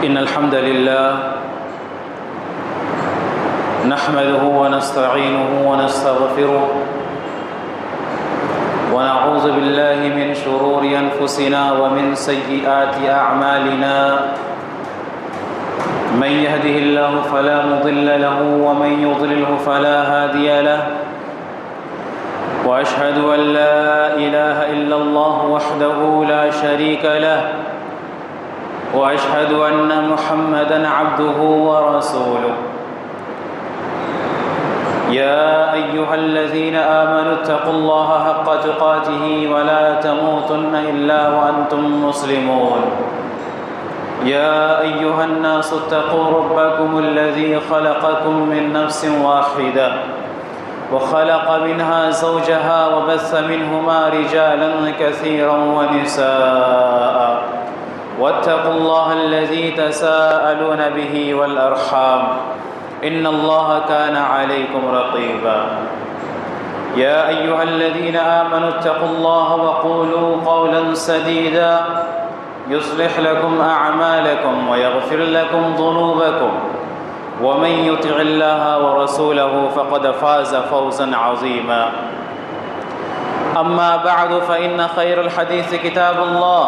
إن الحمد لله نحمده ونستعينه ونستغفره ونعوذ بالله من شرور أنفسنا ومن سيئات أعمالنا من يهده الله فلا مضل له ومن يضلله فلا هادي له وأشهد أن لا إله إلا الله وحده لا شريك له وأشهد أن محمدًا عبده ورسوله يا أيها الذين آمنوا اتقوا الله حق تقاته ولا تموتن إلا وأنتم مسلمون يا أيها الناس اتقوا ربكم الذي خلقكم من نفس واحدة وخلق منها زوجها وبث منهما رجالا كثيرا ونساء واتقوا الله الذي تساءلون به والأرحام إن الله كان عليكم رقيبا يا أيها الذين آمنوا اتقوا الله وقولوا قولا سديدا يصلح لكم أعمالكم ويغفر لكم ذنوبكم ومن يطع الله ورسوله فقد فاز فوزا عظيما أما بعد فإن خير الحديث كتاب الله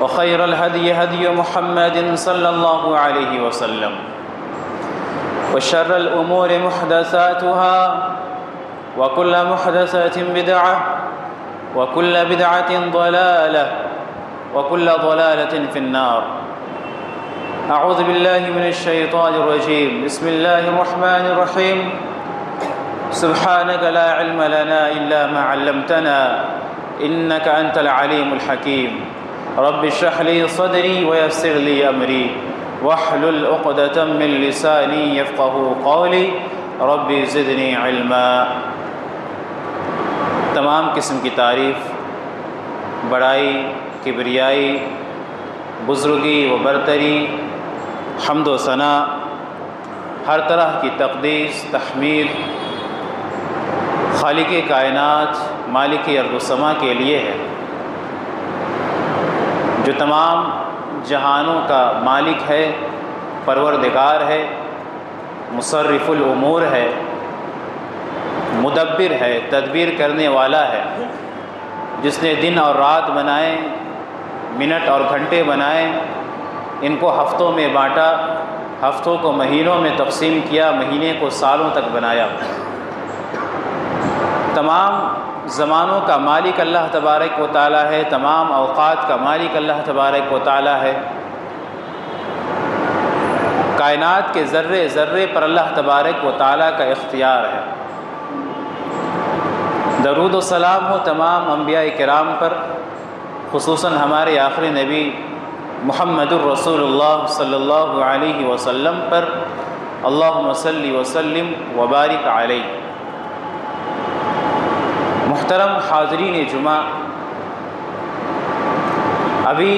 وخير الهدي هدي محمد صلى الله عليه وسلم وشر الأمور محدثاتها وكل محدثة بدعة وكل بدعة ضلالة وكل ضلالة في النار أعوذ بالله من الشيطان الرجيم بسم الله الرحمن الرحيم سبحانك لا علم لنا إلا ما علمتنا إنك أنت العليم الحكيم رب اشرح لي صدري ويسر لي أمري واحلل عقدة من لساني يفقهوا قولي رب زدني علما۔ تمام قسم کی تعریف، بڑائی، کبریائی، بزرگی و برتری، حمد و ثنا، ہر طرح کی تقدیس، تحمید خالق کائنات مالک ارض و سما کے لیے ہے، جو تمام جہانوں کا مالک ہے، پروردگار ہے، مصرف الامور ہے، مدبر ہے، تدبیر کرنے والا ہے، جس نے دن اور رات بنائے، منٹ اور گھنٹے بنائے، ان کو ہفتوں میں بانٹا، ہفتوں کو مہینوں میں تقسیم کیا، مہینے کو سالوں تک بنایا۔ تمام زمانوں کا مالک اللہ تبارک و تعالیٰ ہے، تمام اوقات کا مالک اللہ تبارک و تعالیٰ ہے، کائنات کے ذرے ذرے پر اللہ تبارک و تعالیٰ کا اختیار ہے۔ درود و سلام ہو تمام انبیاء کرام پر، خصوصاً ہمارے آخری نبی محمد الرسول اللہ صلی اللہ علیہ وسلم پر، اللہم صلی وسلم وبارک علیہ۔ محترم حاضرین جمعہ، ابھی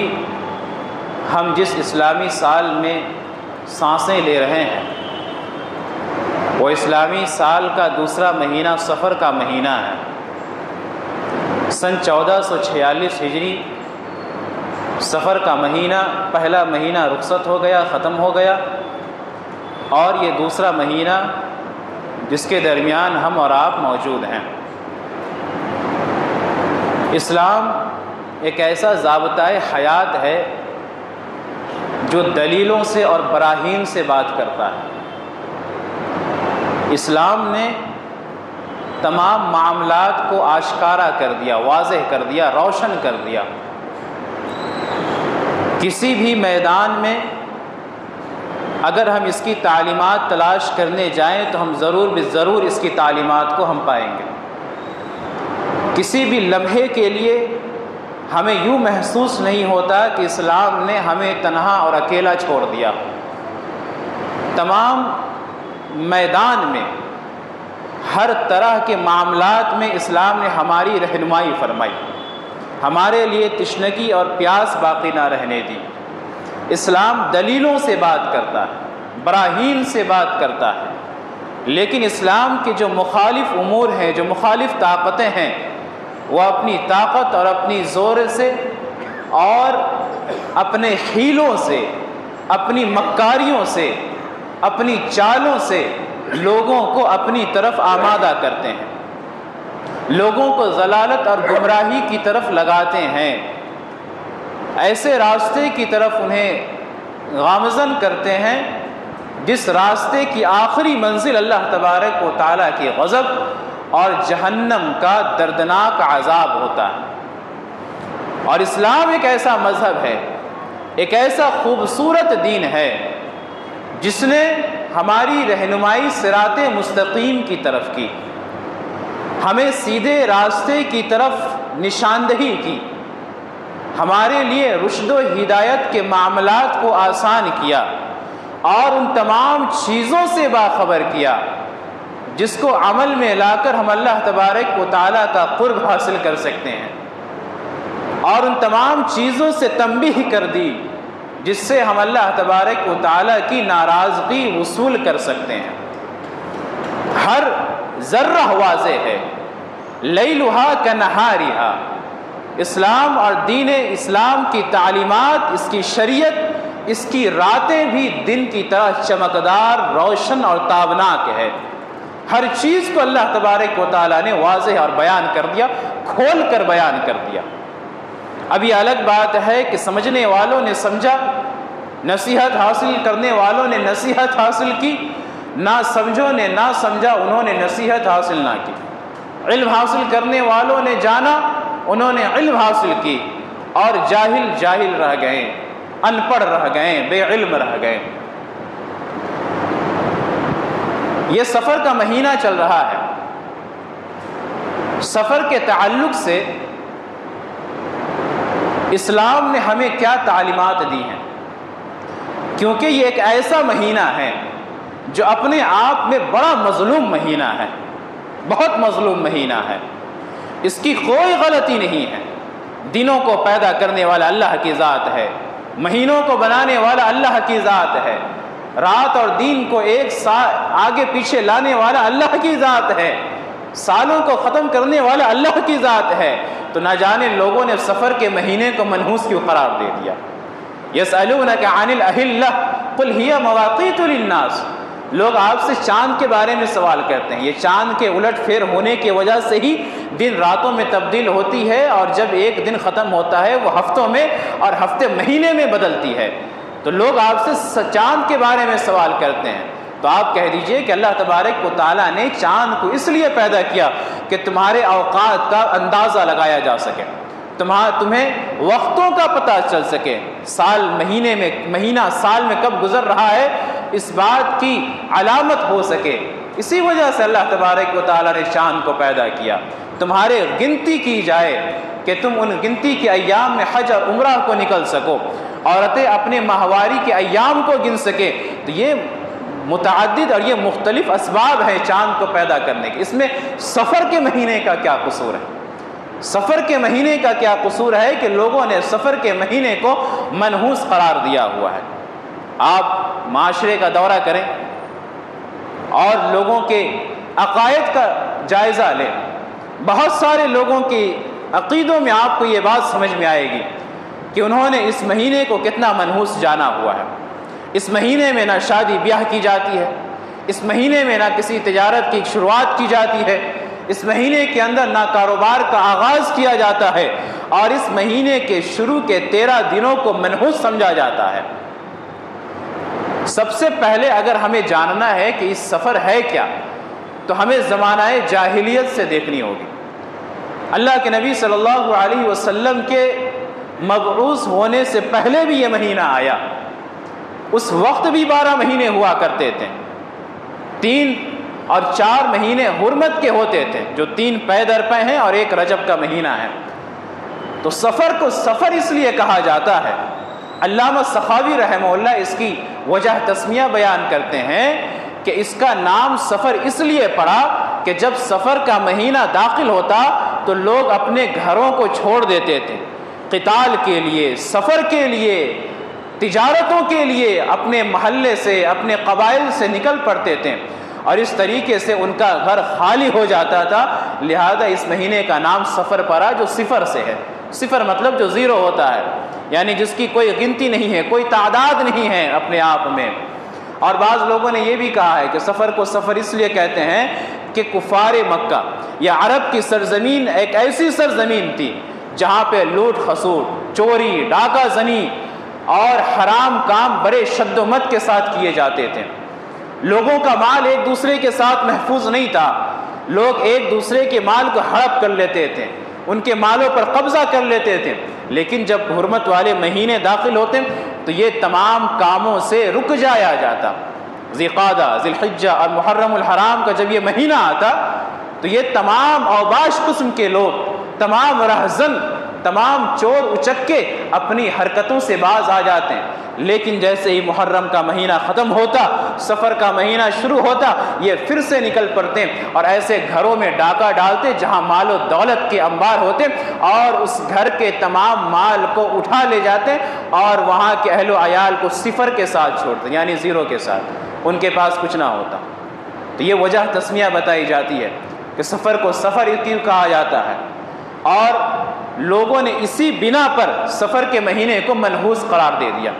ہم جس اسلامی سال میں سانسیں لے رہے ہیں، وہ اسلامی سال کا دوسرا مہینہ صفر کا مہینہ ہے۔ سن 1446 ہجری صفر کا مہینہ، پہلا مہینہ رخصت ہو گیا، ختم ہو گیا، اور یہ دوسرا مہینہ جس کے درمیان ہم اور آپ موجود ہیں۔ اسلام ایک ایسا ضابطۂ حیات ہے جو دلیلوں سے اور براہین سے بات کرتا ہے۔ اسلام نے تمام معاملات کو آشکارا کر دیا، واضح کر دیا، روشن کر دیا۔ کسی بھی میدان میں اگر ہم اس کی تعلیمات تلاش کرنے جائیں تو ہم ضرور اس کی تعلیمات کو ہم پائیں گے۔ کسی بھی لمحے کے لیے ہمیں یوں محسوس نہیں ہوتا کہ اسلام نے ہمیں تنہا اور اکیلا چھوڑ دیا۔ تمام میدان میں، ہر طرح کے معاملات میں اسلام نے ہماری رہنمائی فرمائی، ہمارے لیے تشنگی اور پیاس باقی نہ رہنے دی۔ اسلام دلیلوں سے بات کرتا ہے، براہین سے بات کرتا ہے، لیکن اسلام کے جو مخالف امور ہیں، جو مخالف طاقتیں ہیں، وہ اپنی طاقت اور اپنی زور سے اور اپنے حیلوں سے، اپنی مکاریوں سے، اپنی چالوں سے لوگوں کو اپنی طرف آمادہ کرتے ہیں، لوگوں کو ضلالت اور گمراہی کی طرف لگاتے ہیں، ایسے راستے کی طرف انہیں گامزن کرتے ہیں جس راستے کی آخری منزل اللہ تبارک و تعالیٰ کی غضب اور جہنم کا دردناک عذاب ہوتا ہے۔ اور اسلام ایک ایسا مذہب ہے، ایک ایسا خوبصورت دین ہے جس نے ہماری رہنمائی صراط مستقیم کی طرف کی، ہمیں سیدھے راستے کی طرف نشاندہی کی، ہمارے لیے رشد و ہدایت کے معاملات کو آسان کیا اور ان تمام چیزوں سے باخبر کیا جس کو عمل میں لا کر ہم اللہ تبارک و تعالیٰ کا قرب حاصل کر سکتے ہیں، اور ان تمام چیزوں سے تنبیہ کر دی جس سے ہم اللہ تبارک و تعالیٰ کی ناراضگی وصول کر سکتے ہیں۔ ہر ذرہ واضح ہے، لیلھا کنہارھا۔ اسلام اور دین اسلام کی تعلیمات، اس کی شریعت، اس کی راتیں بھی دن کی طرح چمکدار، روشن اور تابناک ہے۔ ہر چیز کو اللہ تبارک و تعالیٰ نے واضح اور بیان کر دیا، کھول کر بیان کر دیا۔ اب یہ الگ بات ہے کہ سمجھنے والوں نے سمجھا، نصیحت حاصل کرنے والوں نے نصیحت حاصل کی، نہ سمجھوں نے نہ سمجھا، انہوں نے نصیحت حاصل نہ کی۔ علم حاصل کرنے والوں نے جانا، انہوں نے علم حاصل کی، اور جاہل جاہل رہ گئے، ان پڑھ رہ گئے، بے علم رہ گئے۔ یہ سفر کا مہینہ چل رہا ہے۔ سفر کے تعلق سے اسلام نے ہمیں کیا تعلیمات دی ہیں، کیونکہ یہ ایک ایسا مہینہ ہے جو اپنے آپ میں بڑا مظلوم مہینہ ہے، بہت مظلوم مہینہ ہے، اس کی کوئی غلطی نہیں ہے۔ دنوں کو پیدا کرنے والا اللہ کی ذات ہے، مہینوں کو بنانے والا اللہ کی ذات ہے، رات اور دن کو ایک ساتھ آگے پیچھے لانے والا اللہ کی ذات ہے، سالوں کو ختم کرنے والا اللہ کی ذات ہے۔ تو نہ جانے لوگوں نے سفر کے مہینے کو منحوس کیوں قرار دے دیا۔ یسألونک عن الأہلة قل ہی مواقیت للناس۔ لوگ آپ سے چاند کے بارے میں سوال کرتے ہیں، یہ چاند کے الٹ پھیر ہونے کی وجہ سے ہی دن راتوں میں تبدیل ہوتی ہے، اور جب ایک دن ختم ہوتا ہے وہ ہفتوں میں اور ہفتے مہینے میں بدلتی ہے۔ تو لوگ آپ سے چاند کے بارے میں سوال کرتے ہیں، تو آپ کہہ دیجئے کہ اللہ تبارک و تعالیٰ نے چاند کو اس لیے پیدا کیا کہ تمہارے اوقات کا اندازہ لگایا جا سکے، تمہیں وقتوں کا پتہ چل سکے، سال مہینے میں، مہینہ سال میں کب گزر رہا ہے اس بات کی علامت ہو سکے۔ اسی وجہ سے اللہ تبارک و تعالیٰ نے چاند کو پیدا کیا، تمہارے گنتی کی جائے کہ تم ان گنتی کے ایام میں حج اور عمرہ کو نکل سکو، عورتیں اپنے ماہواری کے ایام کو گن سکے۔ تو یہ متعدد اور یہ مختلف اسباب ہیں چاند کو پیدا کرنے کے۔ اس میں سفر کے مہینے کا کیا قصور ہے؟ سفر کے مہینے کا کیا قصور ہے کہ لوگوں نے سفر کے مہینے کو منحوس قرار دیا ہوا ہے؟ آپ معاشرے کا دورہ کریں اور لوگوں کے عقائد کا جائزہ لیں، بہت سارے لوگوں کے عقیدوں میں آپ کو یہ بات سمجھ میں آئے گی کہ انہوں نے اس مہینے کو کتنا منحوس جانا ہوا ہے۔ اس مہینے میں نہ شادی بیاہ کی جاتی ہے، اس مہینے میں نہ کسی تجارت کی شروعات کی جاتی ہے، اس مہینے کے اندر نہ کاروبار کا آغاز کیا جاتا ہے، اور اس مہینے کے شروع کے 13 دنوں کو منحوس سمجھا جاتا ہے۔ سب سے پہلے اگر ہمیں جاننا ہے کہ اس سفر ہے کیا، تو ہمیں زمانہ جاہلیت سے دیکھنی ہوگی۔ اللہ کے نبی صلی اللہ علیہ وسلم کے مبعوث ہونے سے پہلے بھی یہ مہینہ آیا، اس وقت بھی 12 مہینے ہوا کرتے تھے، 3 اور 4 مہینے حرمت کے ہوتے تھے، جو 3 پے در پے ہیں اور 1 رجب کا مہینہ ہے۔ تو سفر کو سفر اس لیے کہا جاتا ہے۔ علامہ سخاوی رحمہ اللہ اس کی وجہ تسمیہ بیان کرتے ہیں کہ اس کا نام سفر اس لیے پڑا کہ جب سفر کا مہینہ داخل ہوتا تو لوگ اپنے گھروں کو چھوڑ دیتے تھے، قتال کے لیے، سفر کے لیے، تجارتوں کے لیے اپنے محلے سے، اپنے قبائل سے نکل پڑتے تھے، اور اس طریقے سے ان کا گھر خالی ہو جاتا تھا۔ لہذا اس مہینے کا نام سفر پڑا، جو صفر سے ہے۔ صفر مطلب جو 0 ہوتا ہے، یعنی جس کی کوئی گنتی نہیں ہے، کوئی تعداد نہیں ہے اپنے آپ میں۔ اور بعض لوگوں نے یہ بھی کہا ہے کہ سفر کو سفر اس لیے کہتے ہیں کہ کفار مکہ یا عرب کی سرزمین ایک ایسی سرزمین تھی جہاں پہ لوٹ خسوٹ، چوری، ڈاکہ زنی اور حرام کام بڑے شد و مت کے ساتھ کیے جاتے تھے۔ لوگوں کا مال ایک دوسرے کے ساتھ محفوظ نہیں تھا، لوگ ایک دوسرے کے مال کو ہڑپ کر لیتے تھے، ان کے مالوں پر قبضہ کر لیتے تھے۔ لیکن جب حرمت والے مہینے داخل ہوتے تو یہ تمام کاموں سے رک جایا جاتا۔ ذی قعدہ، ذی الحجہ اور محرم الحرام کا جب یہ مہینہ آتا تو یہ تمام اوباش قسم کے لوگ، تمام رہزن، تمام چور اچکے اپنی حرکتوں سے باز آ جاتے ہیں۔ لیکن جیسے ہی محرم کا مہینہ ختم ہوتا، سفر کا مہینہ شروع ہوتا، یہ پھر سے نکل پڑتے اور ایسے گھروں میں ڈاکہ ڈالتے جہاں مال و دولت کے انبار ہوتے اور اس گھر کے تمام مال کو اٹھا لے جاتے اور وہاں کے اہل و عیال کو صفر کے ساتھ چھوڑتے، یعنی زیرو کے ساتھ، ان کے پاس کچھ نہ ہوتا۔ تو یہ وجہ تسمیہ بتائی جاتی ہے کہ سفر کو سفر کیوں کہا جاتا ہے، اور لوگوں نے اسی بنا پر سفر کے مہینے کو منحوس قرار دے دیا۔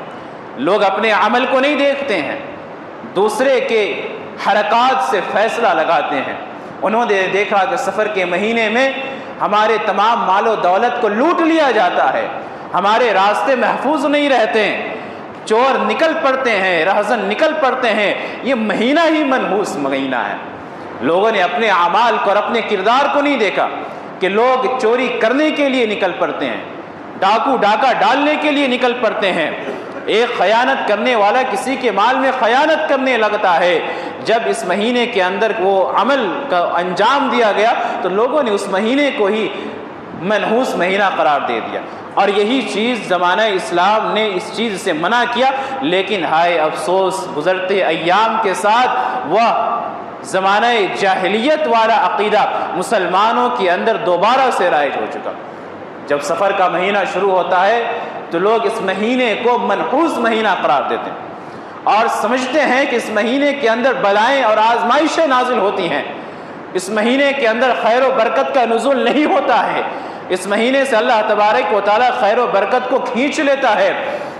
لوگ اپنے عمل کو نہیں دیکھتے ہیں، دوسرے کے حرکات سے فیصلہ لگاتے ہیں۔ انہوں نے دیکھا کہ سفر کے مہینے میں ہمارے تمام مال و دولت کو لوٹ لیا جاتا ہے، ہمارے راستے محفوظ نہیں رہتے ہیں، چور نکل پڑتے ہیں، رہزن نکل پڑتے ہیں، یہ مہینہ ہی منحوس مہینہ ہے۔ لوگوں نے اپنے اعمال کو اور اپنے کردار کو نہیں دیکھا کہ لوگ چوری کرنے کے لیے نکل پڑتے ہیں، ڈاکہ ڈالنے کے لیے نکل پڑتے ہیں۔ ایک خیانت کرنے والا کسی کے مال میں خیانت کرنے لگتا ہے۔ جب اس مہینے کے اندر وہ عمل کا انجام دیا گیا تو لوگوں نے اس مہینے کو ہی منحوس مہینہ قرار دے دیا، اور یہی چیز زمانہ اسلام نے اس چیز سے منع کیا۔ لیکن ہائے افسوس، گزرتے ایام کے ساتھ وہ زمانہ جاہلیت والا عقیدہ مسلمانوں کے اندر دوبارہ سے رائج ہو چکا۔ جب سفر کا مہینہ شروع ہوتا ہے تو لوگ اس مہینے کو منحوس مہینہ قرار دیتے ہیں اور سمجھتے ہیں کہ اس مہینے کے اندر بلائیں اور آزمائشیں نازل ہوتی ہیں، اس مہینے کے اندر خیر و برکت کا نزول نہیں ہوتا ہے، اس مہینے سے اللہ تبارک و تعالیٰ خیر و برکت کو کھینچ لیتا ہے،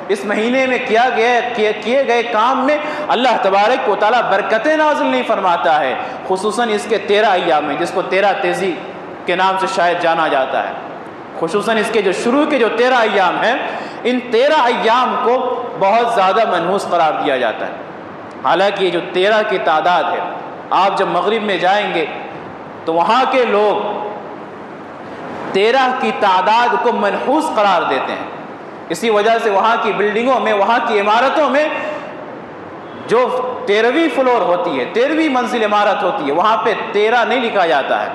اس مہینے میں کیے گئے کام میں اللہ تبارک و تعالیٰ برکتیں نازل نہیں فرماتا ہے، خصوصاً اس کے 13 ایام میں، جس کو 13 تیزی کے نام سے شاید جانا جاتا ہے۔ خصوصاً اس کے جو شروع کے جو 13 ایام ہیں، ان 13 ایام کو بہت زیادہ منحوس قرار دیا جاتا ہے۔ حالانکہ یہ جو 13 کی تعداد ہے، آپ جب مغرب میں جائیں گے تو وہاں کے لوگ 13 کی تعداد کو منحوس قرار دیتے ہیں۔ اسی وجہ سے وہاں کی بلڈنگوں میں، وہاں کی عمارتوں میں جو 13ویں فلور ہوتی ہے، 13ویں منزل عمارت ہوتی ہے، وہاں پہ 13 نہیں لکھا جاتا ہے،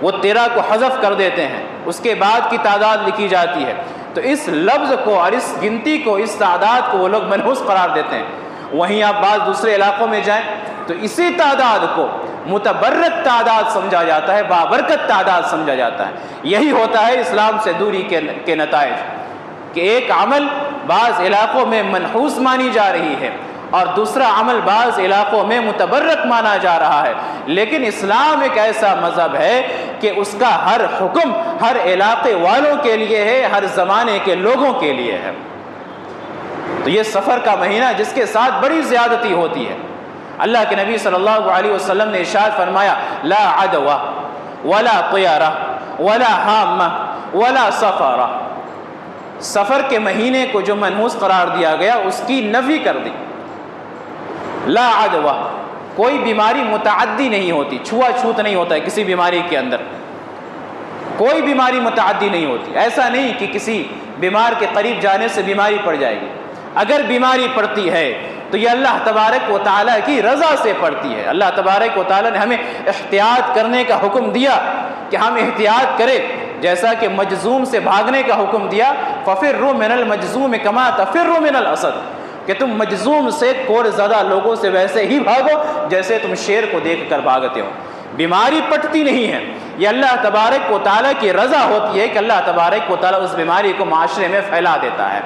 وہ 13 کو حذف کر دیتے ہیں، اس کے بعد کی تعداد لکھی جاتی ہے۔ تو اس لفظ کو اور اس گنتی کو، اس تعداد کو وہ لوگ منحوس قرار دیتے ہیں۔ وہیں آپ بعض دوسرے علاقوں میں جائیں تو اسی تعداد کو متبرک تعداد سمجھا جاتا ہے، بابرکت تعداد سمجھا جاتا ہے۔ یہی ہوتا ہے اسلام سے دوری کے نتائج، کہ ایک عمل بعض علاقوں میں منحوس مانی جا رہی ہے اور دوسرا عمل بعض علاقوں میں متبرک مانا جا رہا ہے۔ لیکن اسلام ایک ایسا مذہب ہے کہ اس کا ہر حکم ہر علاقے والوں کے لیے ہے، ہر زمانے کے لوگوں کے لیے ہے۔ تو یہ سفر کا مہینہ جس کے ساتھ بڑی زیادتی ہوتی ہے، اللہ کے نبی صلی اللہ علیہ وسلم نے ارشاد فرمایا، لا عدوہ ولا طیارہ ولا حامہ ولا سفرہ، سفر کے مہینے کو جو منحوس قرار دیا گیا اس کی نفی کر دی۔ لا عدوہ، کوئی بیماری متعدی نہیں ہوتی، چھوا چھوت نہیں ہوتا ہے کسی بیماری کے اندر، کوئی بیماری متعدی نہیں ہوتی۔ ایسا نہیں کہ کسی بیمار کے قریب جانے سے بیماری پڑ جائے گی، اگر بیماری پڑتی ہے تو یہ اللہ تبارک و تعالیٰ کی رضا سے پڑتی ہے۔ اللہ تبارک و تعالیٰ نے ہمیں احتیاط کرنے کا حکم دیا کہ ہم احتیاط کریں، جیسا کہ مجذوم سے بھاگنے کا حکم دیا، فَفِرُّوا مِنَ الْمَجْذُومِ كَمَا تَفِرُّوا مِنَ الْأَسَدِ، کہ تم مجذوم سے کوڑ زدہ لوگوں سے ویسے ہی بھاگو جیسے تم شیر کو دیکھ کر بھاگتے ہو۔ بیماری پٹتی نہیں ہے، یہ اللہ تبارک و تعالیٰ کی رضا ہوتی ہے کہ اللہ تبارک و تعالیٰ اس بیماری کو معاشرے میں پھیلا دیتا ہے۔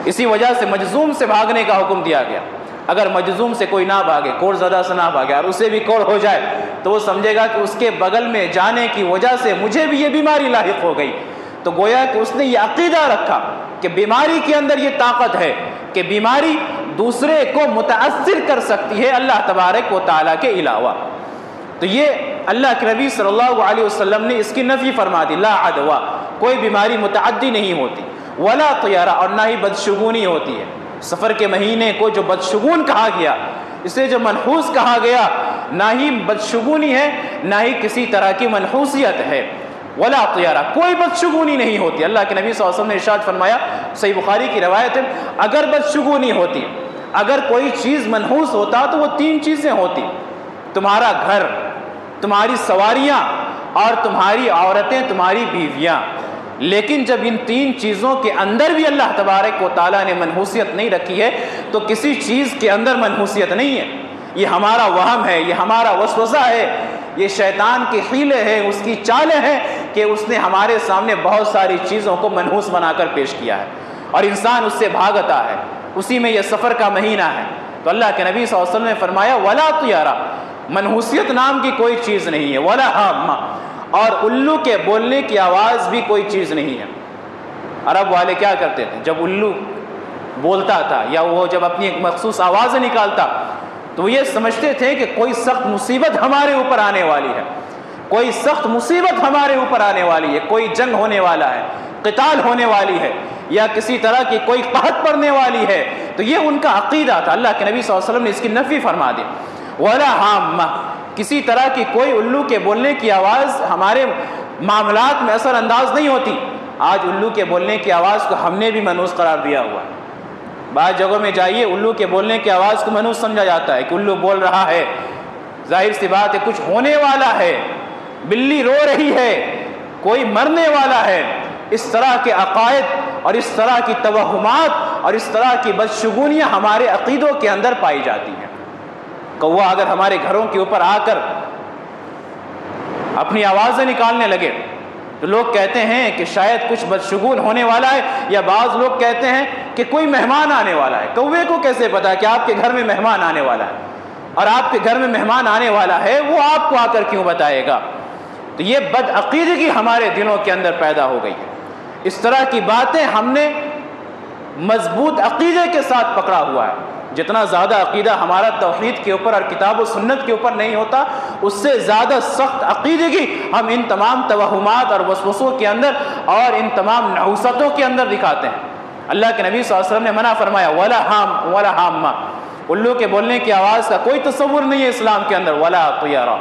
اسی وجہ سے مجذوم سے بھاگنے کا حکم دیا گیا۔ اگر مجذوم سے کوئی نہ بھاگے، کوڑ زدہ سے نہ بھاگے، اور اسے بھی کوڑ ہو جائے تو وہ سمجھے گا کہ اس کے بغل میں جانے کی وجہ سے مجھے بھی یہ بیماری لاحق ہو گئی، تو گویا کہ اس نے یہ عقیدہ رکھا کہ بیماری کے اندر یہ طاقت ہے کہ بیماری دوسرے کو متاثر کر سکتی ہے اللہ تبارک و تعالیٰ کے علاوہ. تو یہ اللہ کے نبی صلی اللہ علیہ وسلم نے اس کی نفی فرما دی. لا عدوا، کوئی بیماری متعدی نہیں ہوتی. ولا طیارہ، اور نہ ہی بدشگونی ہوتی ہے. سفر کے مہینے کو جو بدشگون کہا گیا، اسے جو منحوس کہا گیا، نہ ہی بدشگونی ہے نہ ہی کسی طرح کی منحوسیت ہے. ولا طیارہ، کوئی بدشگونی نہیں ہوتی. اللہ کے نبی صلی اللہ علیہ وسلم نے ارشاد فرمایا، صحیح بخاری کی روایت ہے، اگر بدشگونی ہوتی، اگر کوئی چیز منحوس ہوتا تو وہ 3 چیزیں ہوتی: تمہارا گھر، تمہاری سواریاں، اور تمہاری عورتیں، تمہاری بیویاں. لیکن جب ان 3 چیزوں کے اندر بھی اللہ تبارک و تعالیٰ نے منحوسیت نہیں رکھی ہے تو کسی چیز کے اندر منحوسیت نہیں ہے. یہ ہمارا وہم ہے، یہ ہمارا وسوسہ ہے، یہ شیطان کے حیلے ہیں، اس کی چالیں ہیں کہ اس نے ہمارے سامنے بہت ساری چیزوں کو منحوس بنا کر پیش کیا ہے اور انسان اس سے بھاگتا ہے. اسی میں یہ سفر کا مہینہ ہے. تو اللہ کے نبی صلی اللہ علیہ وسلم نے فرمایا ولا طیارہ، منحوسیت نام کی کوئی چیز نہیں ہے. ولا حامہ، اور الو کے بولنے کی آواز بھی کوئی چیز نہیں ہے. عرب والے کیا کرتے تھے؟ جب الو بولتا تھا یا وہ جب اپنی ایک مخصوص آوازیں نکالتا تو یہ سمجھتے تھے کہ کوئی سخت مصیبت ہمارے اوپر آنے والی ہے، کوئی سخت مصیبت ہمارے اوپر آنے والی ہے، کوئی جنگ ہونے والا ہے، قتال ہونے والی ہے، یا کسی طرح کی کوئی قحط پڑنے والی ہے. تو یہ ان کا عقیدہ تھا. اللہ کے نبی صلی اللہ علیہ وسلم نے اس کی نفی فرما دی. ولا حامہ، کسی طرح کی کوئی الو کے بولنے کی آواز ہمارے معاملات میں اثر انداز نہیں ہوتی. آج الو کے بولنے کی آواز کو ہم نے بھی منحوس قرار دیا ہوا ہے. بعض جگہوں میں جائیے، الو کے بولنے کی آواز کو منحوس سمجھا جاتا ہے کہ الو بول رہا ہے، ظاہر سی بات ہے کچھ ہونے والا ہے، بلی رو رہی ہے، کوئی مرنے والا ہے. اس طرح کے عقائد اور اس طرح کی توہمات اور اس طرح کی بدشگونیاں ہمارے عقیدوں کے اندر پائی جاتی ہیں. کوا اگر ہمارے گھروں کے اوپر آ کر اپنی آوازیں نکالنے لگے تو لوگ کہتے ہیں کہ شاید کچھ بدشگون ہونے والا ہے، یا بعض لوگ کہتے ہیں کہ کوئی مہمان آنے والا ہے. کوے کو کیسے پتا کہ آپ کے گھر میں مہمان آنے والا ہے؟ اور آپ کے گھر میں مہمان آنے والا ہے وہ آپ کو آ کر کیوں بتائے گا؟ تو یہ بد عقیدگی ہمارے دلوں کے اندر پیدا ہو گئی ہے. اس طرح کی باتیں ہم نے مضبوط عقیدے کے ساتھ پکڑا ہوا ہے. جتنا زیادہ عقیدہ ہمارا توحید کے اوپر اور کتاب و سنت کے اوپر نہیں ہوتا، اس سے زیادہ سخت عقیدگی ہم ان تمام توہمات اور وسوسوں کے اندر اور ان تمام نحوستوں کے اندر دکھاتے ہیں. اللہ کے نبی صلی اللہ علیہ وسلم نے منع فرمایا ولا حامہ، الو کے بولنے کی آواز کا کوئی تصور نہیں ہے اسلام کے اندر. ولا طیارہ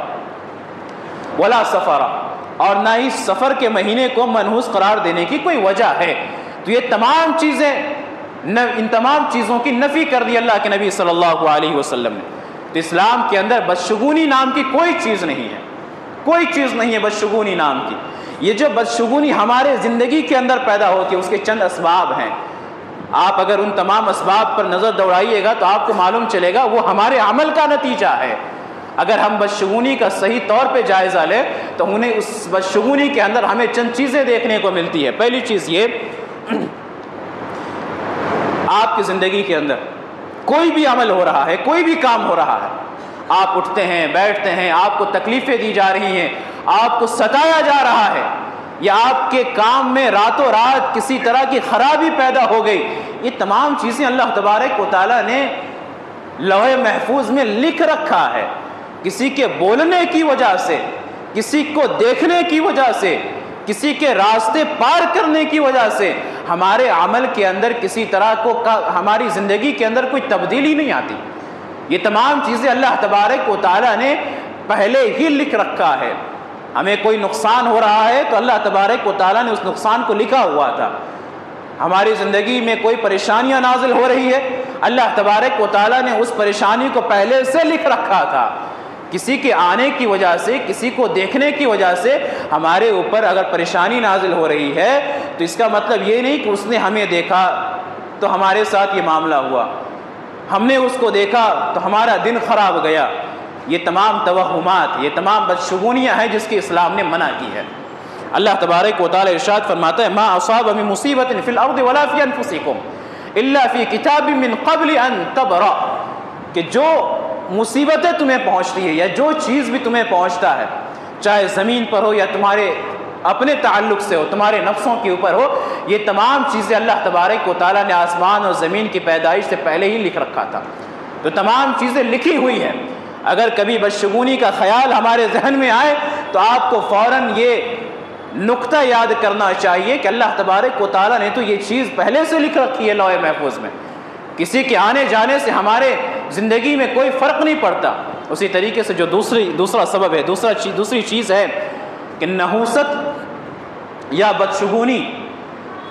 ولا سفرہ، اور نہ ہی سفر کے مہینے کو منحوس قرار دینے کی کوئی وجہ ہے. تو یہ تمام چیزیں، ان تمام چیزوں کی نفی کر دی اللہ کے نبی صلی اللہ علیہ وسلم نے. تو اسلام کے اندر بدشگونی نام کی کوئی چیز نہیں ہے، کوئی چیز نہیں ہے بدشگونی نام کی. یہ جو بدشگونی ہمارے زندگی کے اندر پیدا ہوتی ہے اس کے چند اسباب ہیں. آپ اگر ان تمام اسباب پر نظر دوڑائیے گا تو آپ کو معلوم چلے گا وہ ہمارے عمل کا نتیجہ ہے. اگر ہم بدشگونی کا صحیح طور پہ جائزہ لیں تو انہیں اس بدشگونی کے اندر ہمیں چند چیزیں دیکھنے کو ملتی ہے. پہلی چیز یہ، آپ کی زندگی کے اندر کوئی بھی عمل ہو رہا ہے، کوئی بھی کام ہو رہا ہے، آپ اٹھتے ہیں، بیٹھتے ہیں، آپ کو تکلیفیں دی جا رہی ہیں، آپ کو ستایا جا رہا ہے، یا آپ کے کام میں راتوں رات کسی طرح کی خرابی پیدا ہو گئی، یہ تمام چیزیں اللہ تبارک و تعالیٰ نے لوح محفوظ میں لکھ رکھا ہے. کسی کے بولنے کی وجہ سے، کسی کو دیکھنے کی وجہ سے، کسی کے راستے پار کرنے کی وجہ سے ہمارے عمل کے اندر کسی طرح کو ہماری زندگی کے اندر کوئی تبدیلی نہیں آتی. یہ تمام چیزیں اللہ تبارک و تعالیٰ نے پہلے ہی لکھ رکھا ہے. ہمیں کوئی نقصان ہو رہا ہے تو اللہ تبارک و تعالیٰ نے اس نقصان کو لکھا ہوا تھا. ہماری زندگی میں کوئی پریشانیاں نازل ہو رہی ہے، اللہ تبارک و تعالیٰ نے اس پریشانی کو پہلے سے لکھ رکھا تھا. کسی کے آنے کی وجہ سے، کسی کو دیکھنے کی وجہ سے ہمارے اوپر اگر پریشانی نازل ہو رہی ہے تو اس کا مطلب یہ نہیں کہ اس نے ہمیں دیکھا تو ہمارے ساتھ یہ معاملہ ہوا، ہم نے اس کو دیکھا تو ہمارا دن خراب گیا. یہ تمام توہمات، یہ تمام بدشگونیاں ہیں جس کی اسلام نے منع کی ہے. اللہ تبارک و تعالی ارشاد فرماتا ہے ما اصاب من مصیبت فی الارض ولا فی انفسکم الا فی کتاب من قبل ان تبرأ، کہ جو مصیبتیں تمہیں پہنچتی ہے یا جو چیز بھی تمہیں پہنچتا ہے، چاہے زمین پر ہو یا تمہارے اپنے تعلق سے ہو، تمہارے نفسوں کے اوپر ہو، یہ تمام چیزیں اللہ تبارک و تعالیٰ نے آسمان اور زمین کی پیدائش سے پہلے ہی لکھ رکھا تھا۔ تو تمام چیزیں لکھی ہوئی ہیں۔ اگر کبھی بدشگونی کا خیال ہمارے ذہن میں آئے تو آپ کو فوراً یہ نقطہ یاد کرنا چاہیے کہ اللہ تبارک و تعالیٰ نے تو یہ چیز پہلے سے لکھ رکھی ہے لوح محفوظ میں، کسی کے آنے جانے سے ہمارے زندگی میں کوئی فرق نہیں پڑتا۔ اسی طریقے سے جو دوسرا سبب ہے، دوسری چیز ہے کہ نحوست یا بدشگونی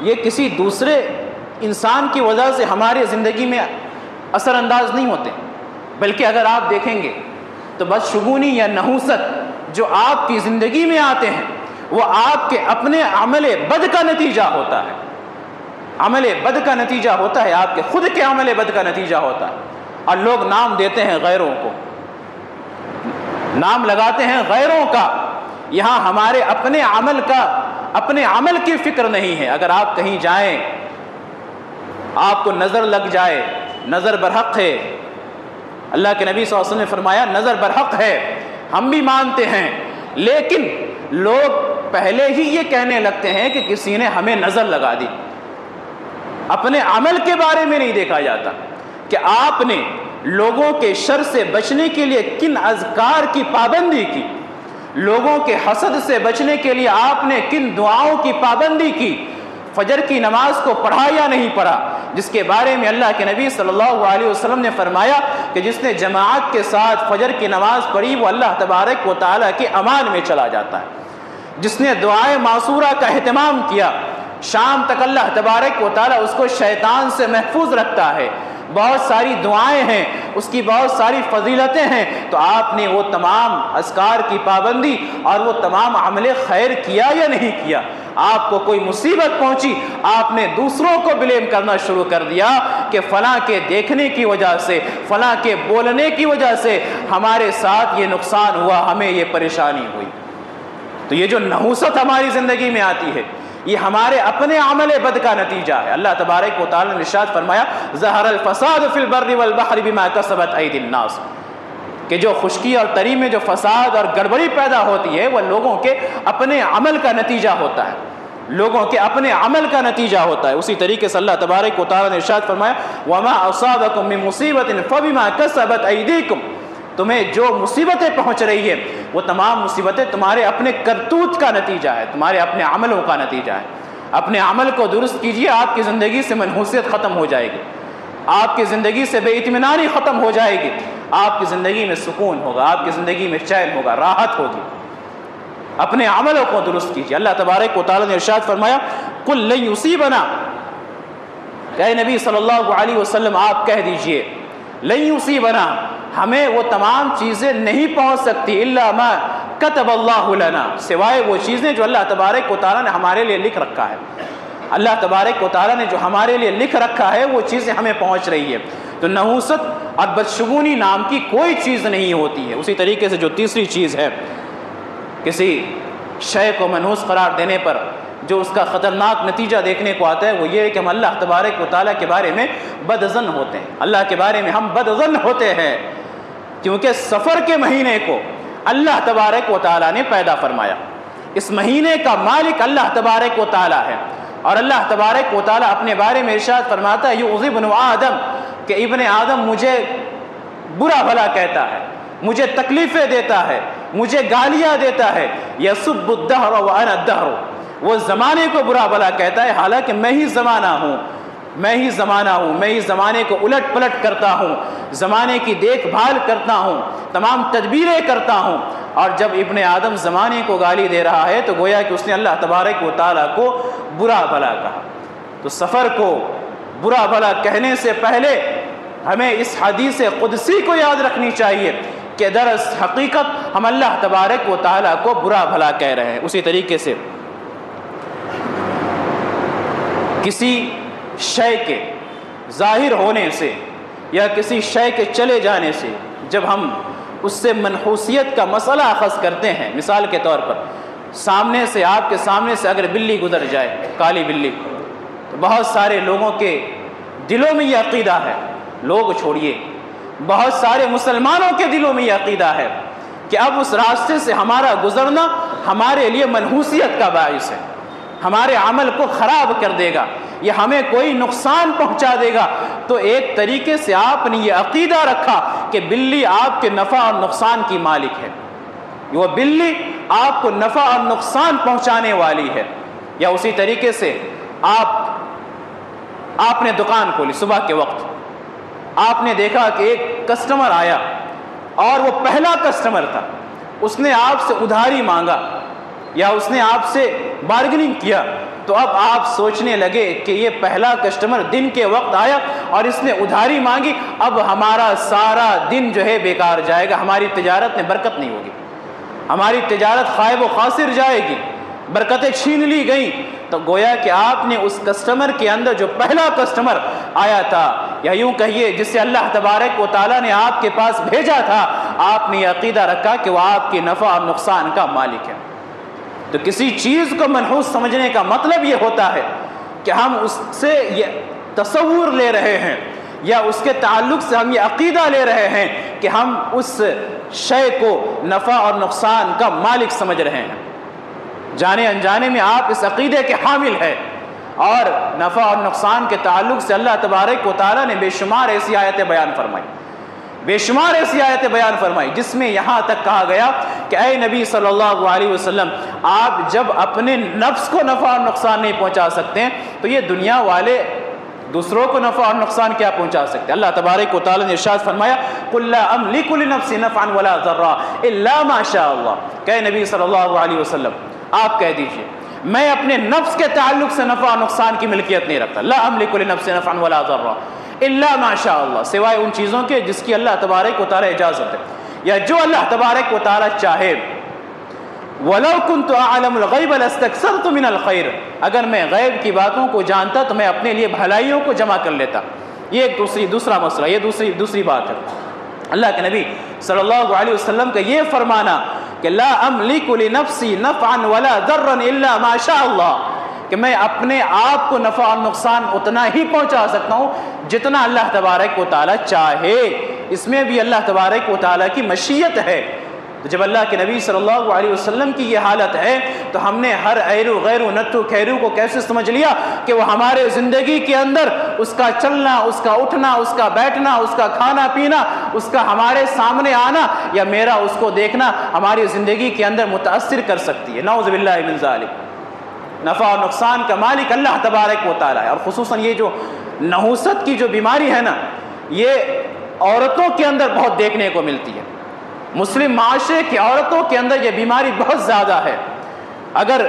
یہ کسی دوسرے انسان کی وجہ سے ہماری زندگی میں اثر انداز نہیں ہوتے، بلکہ اگر آپ دیکھیں گے تو بدشگونی یا نحوست جو آپ کی زندگی میں آتے ہیں وہ آپ کے اپنے عمل بد کا نتیجہ ہوتا ہے۔ عمل بد کا نتیجہ ہوتا ہے، آپ کے خود کے عمل بد کا نتیجہ ہوتا ہے۔ اور لوگ نام دیتے ہیں غیروں کو، نام لگاتے ہیں غیروں کا، یہاں ہمارے اپنے عمل کی فکر نہیں ہے۔ اگر آپ کہیں جائیں، آپ کو نظر لگ جائے، نظر برحق ہے، اللہ کے نبی صلی اللہ علیہ وسلم نے فرمایا نظر برحق ہے، ہم بھی مانتے ہیں، لیکن لوگ پہلے ہی یہ کہنے لگتے ہیں کہ کسی نے ہمیں نظر لگا دی۔ اپنے عمل کے بارے میں نہیں دیکھا جاتا کہ آپ نے لوگوں کے شر سے بچنے کے لیے کن اذکار کی پابندی کی، لوگوں کے حسد سے بچنے کے لیے آپ نے کن دعاؤں کی پابندی کی، فجر کی نماز کو پڑھا یا نہیں پڑھا، جس کے بارے میں اللہ کے نبی صلی اللہ علیہ وسلم نے فرمایا کہ جس نے جماعت کے ساتھ فجر کی نماز پڑھی وہ اللہ تبارک و تعالیٰ کے امان میں چلا جاتا ہے۔ جس نے دعائے معصورہ کا اہتمام کیا، شام تک اللہ تبارک و تعالیٰ اس کو شیطان سے محفوظ رکھتا ہے۔ بہت ساری دعائیں ہیں، اس کی بہت ساری فضیلتیں ہیں، تو آپ نے وہ تمام اذکار کی پابندی اور وہ تمام عمل خیر کیا یا نہیں کیا؟ آپ کو کوئی مصیبت پہنچی، آپ نے دوسروں کو بلیم کرنا شروع کر دیا کہ فلاں کے دیکھنے کی وجہ سے، فلاں کے بولنے کی وجہ سے ہمارے ساتھ یہ نقصان ہوا، ہمیں یہ پریشانی ہوئی۔ تو یہ جو نحوست ہماری زندگی میں آتی ہے یہ ہمارے اپنے عمل بد کا نتیجہ ہے۔ اللہ تبارک و تعالی نے ارشاد فرمایا ظہر الفساد فی البر والبحر بما کسبت ایدی الناس، کہ جو خشکی اور تری میں جو فساد اور گڑبڑی پیدا ہوتی ہے وہ لوگوں کے اپنے عمل کا نتیجہ ہوتا ہے، لوگوں کے اپنے عمل کا نتیجہ ہوتا ہے۔ اسی طریقے سے اللہ تبارک و تعالی نے ارشاد فرمایا وما اصابکم من مصیبت فبما کسبت ایدیکم، تمہیں جو مصیبتیں پہنچ رہی ہے وہ تمام مصیبتیں تمہارے اپنے کرتوت کا نتیجہ ہے، تمہارے اپنے عملوں کا نتیجہ ہے۔ اپنے عمل کو درست کیجئے، آپ کی زندگی سے منحوسیت ختم ہو جائے گی، آپ کی زندگی سے بے اطمینانی ختم ہو جائے گی، آپ کی زندگی میں سکون ہوگا، آپ کی زندگی میں چین ہوگا، راحت ہوگی۔ اپنے عملوں کو درست کیجئے۔ اللہ تبارک و تعالی نے ارشاد فرمایا قل لن یصیبنا، کہ نبی صلی اللہ علیہ وسلم آپ کہہ دیجئے لن یصیبنا، ہمیں وہ تمام چیزیں نہیں پہنچ سکتی الا ما کتب اللہ لنا، سوائے وہ چیزیں جو اللہ تبارک و تعالی نے ہمارے لیے لکھ رکھا ہے۔ اللہ تبارک و تعالی نے جو ہمارے لیے لکھ رکھا ہے وہ چیزیں ہمیں پہنچ رہی ہے۔ تو نحوست اور بدشگونی نام کی کوئی چیز نہیں ہوتی ہے۔ اسی طریقے سے جو تیسری چیز ہے، کسی شے کو منحوس قرار دینے پر جو اس کا خطرناک نتیجہ دیکھنے کو آتا ہے وہ یہ ہے کہ ہم اللہ تبارک و تعالیٰ کے بارے میں بدظن ہوتے ہیں، اللہ کے بارے میں ہم بدظن ہوتے ہیں، کیونکہ سفر کے مہینے کو اللہ تبارک و تعالیٰ نے پیدا فرمایا، اس مہینے کا مالک اللہ تبارک و تعالیٰ ہے، اور اللہ تبارک و تعالیٰ اپنے بارے میں ارشاد فرماتا ہے یؤذی ابن آدم، کہ ابن آدم مجھے برا بھلا کہتا ہے، مجھے تکلیفیں دیتا ہے، مجھے گالیاں دیتا ہے، یسب الدہر وانا الدہر، وہ زمانے کو برا بھلا کہتا ہے حالانکہ میں ہی زمانہ ہوں، میں ہی زمانے کو الٹ پلٹ کرتا ہوں، زمانے کی دیکھ بھال کرتا ہوں، تمام تدبیریں کرتا ہوں۔ اور جب ابن آدم زمانے کو گالی دے رہا ہے تو گویا کہ اس نے اللہ تبارک و تعالیٰ کو برا بھلا کہا۔ تو سفر کو برا بھلا کہنے سے پہلے ہمیں اس حدیث قدسی کو یاد رکھنی چاہیے کہ دراصل حقیقت ہم اللہ تبارک و تعالیٰ کو برا بھلا کہہ رہے ہیں۔ اسی طریقے سے کسی شے کے ظاہر ہونے سے یا کسی شے کے چلے جانے سے جب ہم اس سے منحوسیت کا مسئلہ اخذ کرتے ہیں، مثال کے طور پر سامنے سے آپ کے سامنے سے اگر بلی گزر جائے، کالی بلی، تو بہت سارے لوگوں کے دلوں میں یہ عقیدہ ہے، لوگ چھوڑیے بہت سارے مسلمانوں کے دلوں میں یہ عقیدہ ہے کہ اب اس راستے سے ہمارا گزرنا ہمارے لیے منحوسیت کا باعث ہے، ہمارے عمل کو خراب کر دے گا، یہ ہمیں کوئی نقصان پہنچا دے گا، تو ایک طریقے سے آپ نے یہ عقیدہ رکھا کہ بلی آپ کے نفع اور نقصان کی مالک ہے، وہ بلی آپ کو نفع اور نقصان پہنچانے والی ہے۔ یا اسی طریقے سے آپ نے دکان کھولی صبح کے وقت، آپ نے دیکھا کہ ایک کسٹمر آیا اور وہ پہلا کسٹمر تھا، اس نے آپ سے ادھاری مانگا یا اس نے آپ سے بارگننگ کیا، تو اب آپ سوچنے لگے کہ یہ پہلا کسٹمر دن کے وقت آیا اور اس نے ادھاری مانگی، اب ہمارا سارا دن جو ہے بیکار جائے گا، ہماری تجارت میں برکت نہیں ہوگی، ہماری تجارت خائب و خاسر جائے گی، برکتیں چھین لی گئیں۔ تو گویا کہ آپ نے اس کسٹمر کے اندر جو پہلا کسٹمر آیا تھا، یا یوں کہیے جس سے اللہ تبارک و تعالیٰ نے آپ کے پاس بھیجا تھا، آپ نے یہ عقیدہ رکھا کہ وہ آپ کے نفع اور نقصان کا مالک ہے۔ تو کسی چیز کو منحوس سمجھنے کا مطلب یہ ہوتا ہے کہ ہم اس سے یہ تصور لے رہے ہیں یا اس کے تعلق سے ہم یہ عقیدہ لے رہے ہیں کہ ہم اس شے کو نفع اور نقصان کا مالک سمجھ رہے ہیں، جانے انجانے میں آپ اس عقیدے کے حامل ہیں۔ اور نفع اور نقصان کے تعلق سے اللہ تبارک و تعالیٰ نے بے شمار ایسی آیتیں بیان فرمائی، بے شمار ایسی آیتیں بیان فرمائی، جس میں یہاں تک کہا گیا کہ اے نبی صلی اللہ علیہ وسلم، آپ جب اپنے نفس کو نفع اور نقصان نہیں پہنچا سکتے ہیں تو یہ دنیا والے دوسروں کو نفع اور نقصان کیا پہنچا سکتے ہیں؟ اللہ تبارک و تعالیٰ نے ارشاد فرمایا قُلْ لَا أَمْلِكُ لِنَفْسِي نَفْعًا وَلَا ضَرًّا إِلَّا مَا شَاءَ اللَّهُ، کہ نبی صلی اللہ علیہ وسلم آپ کہہ دیجئے میں اپنے نفس کے تعلق سے نفع و نقصان کی ملکیت نہیں رکھتا، لا املک لنفسی نفعا ولا ضرا الا ما شاء اللہ، سوائے ان چیزوں کے جس کی اللہ تبارک و تعالی اجازت ہے یا جو اللہ تبارک و تعالی چاہے۔ وَلَوْ كُنْتُ أَعْلَمُ الْغَيْبَ لَاسْتَكْثَرْتُ مِنَ الْخَيْرِ، اگر میں غیب کی باتوں کو جانتا تو میں اپنے لیے بھلائیوں کو جمع کر لیتا۔ یہ ایک دوسرا مسئلہ، یہ دوسری بات ہے۔ اللہ کے نبی صلی اللہ علیہ وسلم کا یہ فرمانا کہ لا املک لنفسی نفعا ولا ضرا الا ما شاء اللہ، کہ میں اپنے آپ کو نفع اور نقصان اتنا ہی پہنچا سکتا ہوں جتنا اللہ تبارک و تعالی چاہے، اس میں بھی اللہ تبارک و تعالی کی مشیت ہے۔ تو جب اللہ کے نبی صلی اللہ علیہ وسلم کی یہ حالت ہے تو ہم نے ہر ایرو غیرو نٹو کھیرو کو کیسے سمجھ لیا کہ وہ ہمارے زندگی کے اندر اس کا چلنا، اس کا اٹھنا، اس کا بیٹھنا، اس کا کھانا پینا، اس کا ہمارے سامنے آنا یا میرا اس کو دیکھنا ہماری زندگی کے اندر متاثر کر سکتی ہے۔ نعوذ باللہ من ذالک۔ نفع اور نقصان کا مالک اللہ تبارک و تعالی ہے، اور خصوصاً یہ جو نحوست کی جو بیماری ہے نا، یہ عورتوں کے اندر بہت دیکھنے کو ملتی ہے۔ مسلم معاشرے کی عورتوں کے اندر یہ بیماری بہت زیادہ ہے۔ اگر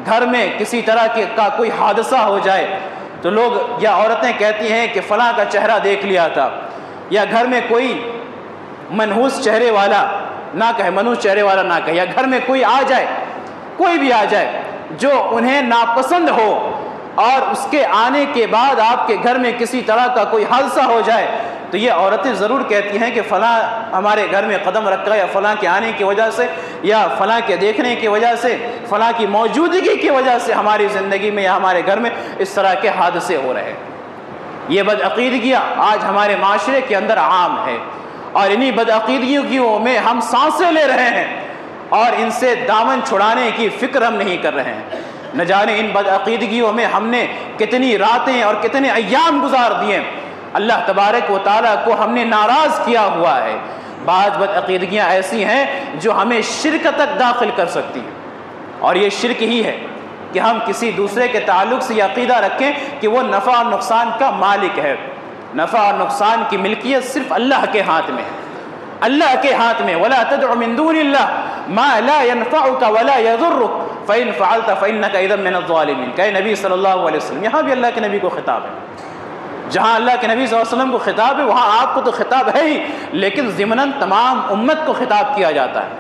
گھر میں کسی طرح کا کوئی حادثہ ہو جائے تو لوگ یا عورتیں کہتی ہیں کہ فلاں کا چہرہ دیکھ لیا تھا، یا گھر میں کوئی منحوس چہرے والا نہ کہے، منحوس چہرے والا نہ کہے، یا گھر میں کوئی آ جائے، کوئی بھی آ جائے جو انہیں ناپسند ہو اور اس کے آنے کے بعد آپ کے گھر میں کسی طرح کا کوئی حادثہ ہو جائے تو یہ عورتیں ضرور کہتی ہیں کہ فلاں ہمارے گھر میں قدم رکھا، یا فلاں کے آنے کی وجہ سے، یا فلاں کے دیکھنے کی وجہ سے، فلاں کی موجودگی کی وجہ سے ہماری زندگی میں یا ہمارے گھر میں اس طرح کے حادثے ہو رہے ہیں۔ یہ بدعقیدگیاں آج ہمارے معاشرے کے اندر عام ہے، اور انہی بدعقیدگیوں میں ہم سانسیں لے رہے ہیں اور ان سے دامن چھڑانے کی فکر ہم نہیں کر رہے ہیں۔ نہ جانے ان بدعقیدگیوں میں ہم نے کتنی راتیں اور کتنے ایام گزار دیے، اللہ تبارک و تعالیٰ کو ہم نے ناراض کیا ہوا ہے۔ بعض بدعقیدگیاں ایسی ہیں جو ہمیں شرک تک داخل کر سکتی ہیں، اور یہ شرک ہی ہے کہ ہم کسی دوسرے کے تعلق سے یہ عقیدہ رکھیں کہ وہ نفع اور نقصان کا مالک ہے۔ نفع اور نقصان کی ملکیت صرف اللہ کے ہاتھ میں ہے، اللہ کے ہاتھ میں۔ وَلَا تَدْعُ مِن دُونِ اللَّهِ مَا لَا يَنفَعُكَ وَلَا يَضُرُّكَ فَإِن فَعَلْتَ فَإِنَّكَ إِذًا مِنَ الظَّالِمِينَ، کہ نبی صلی اللہ علیہ وسلم، یہاں بھی اللہ کے نبی کو خطاب ہے۔ جہاں اللہ کے نبی صلی اللہ علیہ وسلم کو خطاب ہے وہاں آپ کو تو خطاب ہے ہی، لیکن ضمناً تمام امت کو خطاب کیا جاتا ہے۔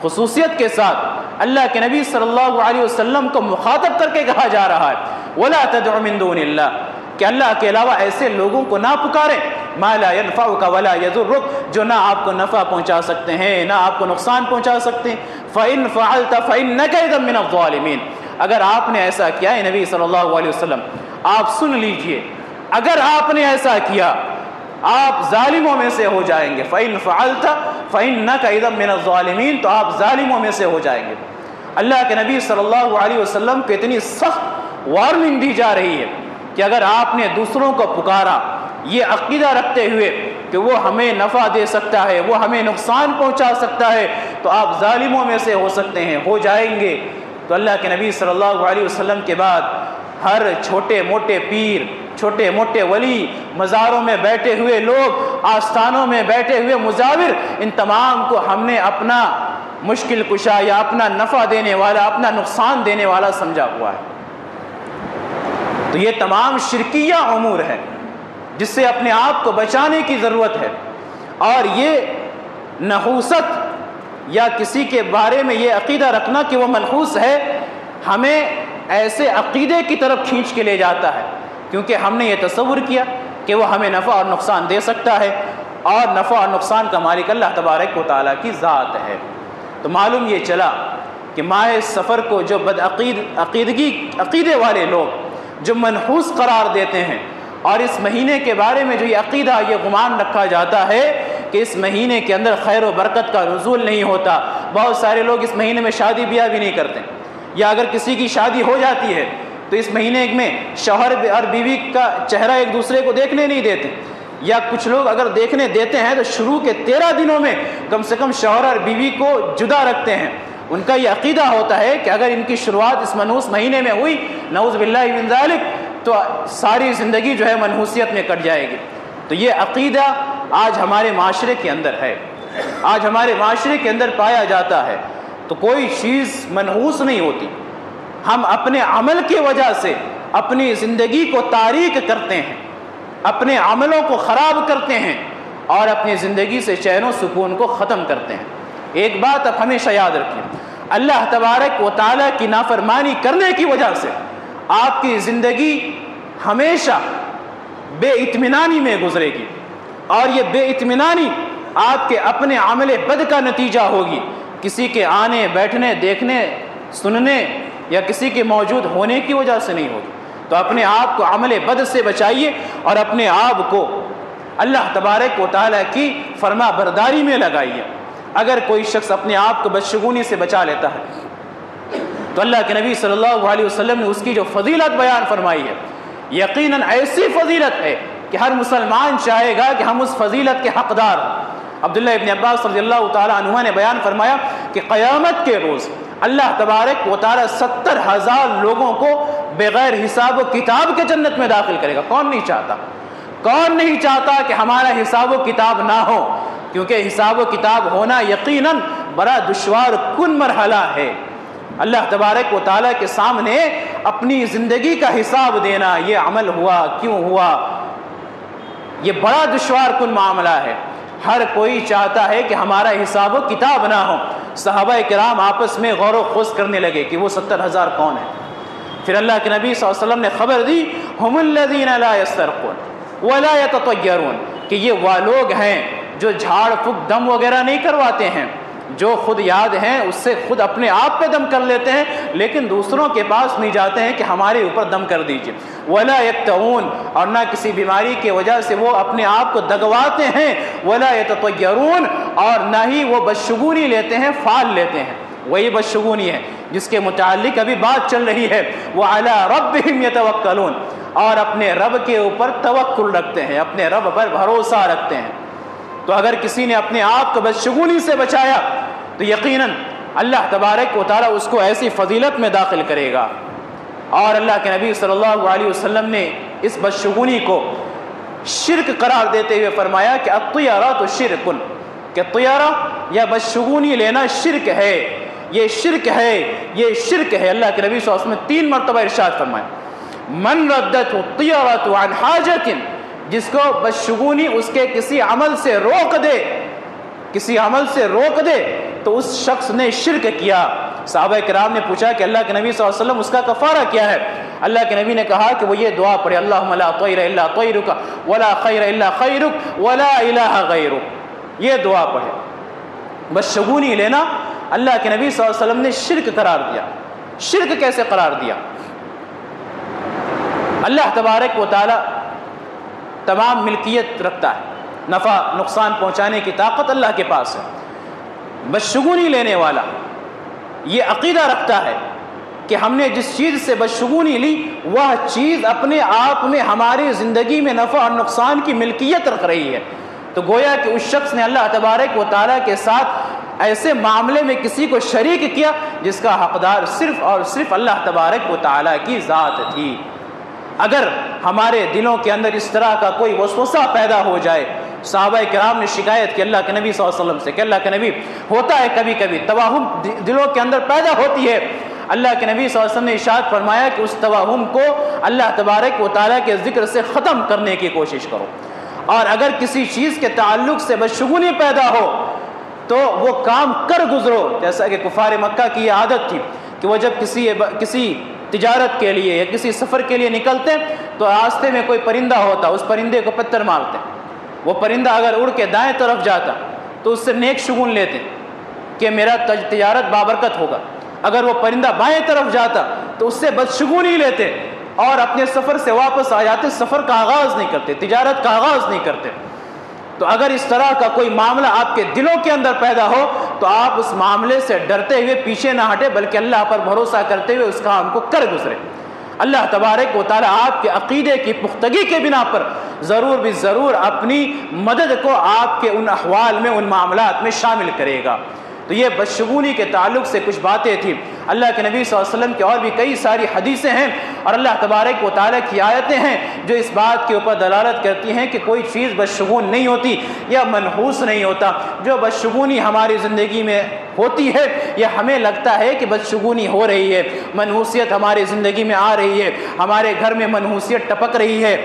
خصوصیت کے ساتھ اللہ کے نبی صلی اللہ علیہ وسلم کو مخاطب کر کے کہا جا رہا ہے وَلَا تَدْعُ مِن دُونِ اللَّهِ، کہ اللہ کے علاوہ ایسے لوگوں کو نہ پکاریں مَا لَا يَنفَعُكَ وَلَا يَضُرُّكَ، جو نہ آپ کو نفع پہنچا سکتے ہیں نہ آپ کو نقصان پہنچا سکتے ہیں۔ فَإِن فَعَلْتَ فَإِنَّكَ إِذًا مِنَ الظَّالِمِينَ، اگر آپ نے ایسا کیا ہے نبی صلی اللہ علیہ وسلم آپ سن لیجئے، اگر آپ نے ایسا کیا آپ ظالموں میں سے ہو جائیں گے۔ فَإِن فَعَلْتَ فَإِنَّكَ إِذًا مِنَ الظَّالِمِينَ، تو آپ ظالموں میں سے ہو جائیں گے۔ اللہ کے نبی صلی اللہ علیہ وسلم کو اتنی سخت وارننگ دی جا رہی ہے کہ اگر آپ نے دوسروں کو پکارا یہ عقیدہ رکھتے ہوئے کہ وہ ہمیں نفع دے سکتا ہے، وہ ہمیں نقصان پہنچا سکتا ہے، تو آپ ظالموں میں سے ہو سکتے ہیں، ہو جائیں گے، تو اللہ کے نبی صلی اللہ علیہ وسلم کے بعد ہر چھوٹے موٹے پیر، چھوٹے موٹے ولی، مزاروں میں بیٹھے ہوئے لوگ، آستانوں میں بیٹھے ہوئے مزاور، ان تمام کو ہم نے اپنا مشکل کشا یا اپنا نفع دینے والا، اپنا نقصان دینے والا سمجھا ہوا ہے۔ تو یہ تمام شرکیہ امور ہے جس سے اپنے آپ کو بچانے کی ضرورت ہے، اور یہ نحوست یا کسی کے بارے میں یہ عقیدہ رکھنا کہ وہ منحوس ہے ہمیں ایسے عقیدے کی طرف کھینچ کے لے جاتا ہے، کیونکہ ہم نے یہ تصور کیا کہ وہ ہمیں نفع اور نقصان دے سکتا ہے، اور نفع اور نقصان کا مالک اللہ تبارک و تعالیٰ کی ذات ہے۔ تو معلوم یہ چلا کہ ماہ سفر کو جو عقیدے والے لوگ جو منحوس قرار دیتے ہیں، اور اس مہینے کے بارے میں جو یہ عقیدہ، یہ گمان رکھا جاتا ہے کہ اس مہینے کے اندر خیر و برکت کا نزول نہیں ہوتا، بہت سارے لوگ اس مہینے میں شادی بیاہ بھی نہیں کرتے، یا اگر کسی کی شادی ہو جاتی ہے تو اس مہینے میں شوہر اور بیوی کا چہرہ ایک دوسرے کو دیکھنے نہیں دیتے، یا کچھ لوگ اگر دیکھنے دیتے ہیں تو شروع کے 13 دنوں میں کم سے کم شوہر اور بیوی کو جدا رکھتے ہیں۔ ان کا یہ عقیدہ ہوتا ہے کہ اگر ان کی شروعات اس منحوس مہینے میں ہوئی، نعوذ باللہ من ذالک، تو ساری زندگی جو ہے منحوسیت میں کٹ جائے گی۔ تو یہ عقیدہ آج ہمارے معاشرے کے اندر ہے، آج ہمارے معاشرے کے اندر پایا جاتا ہے۔ تو کوئی چیز منحوس نہیں ہوتی، ہم اپنے عمل کی وجہ سے اپنی زندگی کو تاریک کرتے ہیں، اپنے عملوں کو خراب کرتے ہیں، اور اپنی زندگی سے چین و سکون کو ختم کرتے ہیں۔ ایک بات اب ہمیشہ یاد رکھیں، اللہ تبارک و تعالیٰ کی نافرمانی کرنے کی وجہ سے آپ کی زندگی ہمیشہ بے اطمینانی میں گزرے گی، اور یہ بے اطمینانی آپ کے اپنے عمل بد کا نتیجہ ہوگی، کسی کے آنے بیٹھنے دیکھنے سننے یا کسی کے موجود ہونے کی وجہ سے نہیں ہوگی۔ تو اپنے آپ کو عمل بد سے بچائیے، اور اپنے آپ کو اللہ تبارک و تعالیٰ کی فرما برداری میں لگائیے۔ اگر کوئی شخص اپنے آپ کو بدشگونی سے بچا لیتا ہے تو اللہ کے نبی صلی اللہ علیہ وسلم نے اس کی جو فضیلت بیان فرمائی ہے، یقیناً ایسی فضیلت ہے کہ ہر مسلمان چاہے گا کہ ہم اس فضیلت کے حقدار ہوں۔ عبداللہ ابن عباس رضی اللہ تعالی عنہ نے بیان فرمایا کہ قیامت کے روز اللہ تبارک و تعالی 70,000 لوگوں کو بغیر حساب و کتاب کے جنت میں داخل کرے گا۔ کون نہیں چاہتا؟ کون نہیں چاہتا کہ ہمارا حساب و کتاب نہ ہو؟ کیونکہ حساب و کتاب ہونا یقیناً بڑا دشوار کن مرحلہ ہے۔ اللہ تبارک و تعالیٰ کے سامنے اپنی زندگی کا حساب دینا، یہ عمل ہوا کیوں ہوا، یہ بڑا دشوار کن معاملہ ہے۔ ہر کوئی چاہتا ہے کہ ہمارا حساب و کتاب نہ ہو۔ صحابہ کرام آپس میں غور و خوض کرنے لگے کہ وہ 70,000 کون ہیں۔ پھر اللہ کے نبی صلی اللہ علیہ وسلم نے خبر دی، ہم الذین لا یسترقون ولا یتطیرون، کہ یہ وہ لوگ ہیں جو جھاڑ پھونک دم وغیرہ نہیں کرواتے ہیں، جو خود یاد ہیں اس سے خود اپنے آپ پہ دم کر لیتے ہیں، لیکن دوسروں کے پاس نہیں جاتے ہیں کہ ہمارے اوپر دم کر دیجئے۔ ولا یکتؤون، اور نہ کسی بیماری کی وجہ سے وہ اپنے آپ کو دگواتے ہیں۔ ولا یتطیرون، اور نہ ہی وہ بدشگونی لیتے ہیں، فال لیتے ہیں۔ وہی بدشگونی ہے جس کے متعلق ابھی بات چل رہی ہے، وعلی ربہم یتوکلون، اور اپنے رب کے اوپر توکل رکھتے ہیں، اپنے رب پر بھروسہ رکھتے ہیں۔ تو اگر کسی نے اپنے آپ کو بدشگونی سے بچایا تو یقیناً اللہ تبارک و تعالیٰ اس کو ایسی فضیلت میں داخل کرے گا۔ اور اللہ کے نبی صلی اللہ علیہ وسلم نے اس بدشگونی کو شرک قرار دیتے ہوئے فرمایا کہ الطیرۃ شرک، کہ طیرہ یا بدشگونی لینا شرک ہے، یہ شرک ہے، یہ شرک ہے۔ اللہ کے نبی صلی اللہ علیہ وسلم نے 3 مرتبہ ارشاد فرمایا، من ردت الطیرۃ عن حاجۃ، جس کو بدشگونی اس کے کسی عمل سے روک دے، کسی عمل سے روک دے تو اس شخص نے شرک کیا۔ صحابہ کرام نے پوچھا کہ اللہ کے نبی صلی اللہ علیہ وسلم اس کا کفارہ کیا ہے؟ اللہ کے نبی نے کہا کہ وہ یہ دعا پڑھے، اللہم لا طیر الا طیرک ولا خیر الا خیرک ولا الہ غیرک، یہ دعا پڑھے۔ بدشگونی لینا اللہ کے نبی صلی اللہ علیہ وسلم نے شرک قرار دیا۔ شرک کیسے قرار دیا؟ اللہ تبارک و تعالی تمام ملکیت رکھتا ہے، نفع نقصان پہنچانے کی طاقت اللہ کے پاس ہے۔ بدشگونی لینے والا یہ عقیدہ رکھتا ہے کہ ہم نے جس چیز سے بدشگونی لی وہ چیز اپنے آپ میں ہماری زندگی میں نفع اور نقصان کی ملکیت رکھ رہی ہے، تو گویا کہ اس شخص نے اللہ تبارک و تعالیٰ کے ساتھ ایسے معاملے میں کسی کو شریک کیا جس کا حقدار صرف اور صرف اللہ تبارک و تعالیٰ کی ذات تھی۔ اگر ہمارے دلوں کے اندر اس طرح کا کوئی وسوسہ پیدا ہو جائے، صحابہ کرام نے شکایت کی اللہ کے نبی صلی اللہ علیہ وسلم سے کہ اللہ کے نبی ہوتا ہے کبھی کبھی توہم دلوں کے اندر پیدا ہوتی ہے، اللہ کے نبی صلی اللہ علیہ وسلم نے ارشاد فرمایا کہ اس توہم کو اللہ تبارک و تعالیٰ کے ذکر سے ختم کرنے کی کوشش کرو، اور اگر کسی چیز کے تعلق سے بدشگونی پیدا ہو تو وہ کام کر گزرو۔ جیسا کہ کفار مکہ کی یہ عادت تھی کہ وہ جب کسی تجارت کے لیے یا کسی سفر کے لیے نکلتے تو راستے میں کوئی پرندہ ہوتا، اس پرندے کو پتھر مارتے، وہ پرندہ اگر اڑ کے دائیں طرف جاتا تو اس سے نیک شگون لیتے کہ میرا تجارت بابرکت ہوگا، اگر وہ پرندہ بائیں طرف جاتا تو اس سے بدشگونی لیتے اور اپنے سفر سے واپس آ جاتے، سفر کا آغاز نہیں کرتے، تجارت کا آغاز نہیں کرتے۔ تو اگر اس طرح کا کوئی معاملہ آپ کے دلوں کے اندر پیدا ہو تو آپ اس معاملے سے ڈرتے ہوئے پیچھے نہ ہٹے، بلکہ اللہ پر بھروسہ کرتے ہوئے اس کام کو کر گزرے۔ اللہ تبارک و تعالیٰ آپ کے عقیدے کی پختگی کے بنا پر ضرور بھی ضرور اپنی مدد کو آپ کے ان احوال میں، ان معاملات میں شامل کرے گا۔ تو یہ بدشگونی کے تعلق سے کچھ باتیں تھیں۔ اللہ کے نبی صلی اللہ علیہ وسلم کی اور بھی کئی ساری حدیثیں ہیں اور اللہ تبارک و تعالیٰ کی آیتیں ہیں جو اس بات کے اوپر دلالت کرتی ہیں کہ کوئی چیز بدشگون نہیں ہوتی یا منحوس نہیں ہوتا۔ جو بدشگونی ہماری زندگی میں ہوتی ہے یا ہمیں لگتا ہے کہ بدشگونی ہو رہی ہے، منحوسیت ہماری زندگی میں آ رہی ہے، ہمارے گھر میں منحوسیت ٹپک رہی ہے،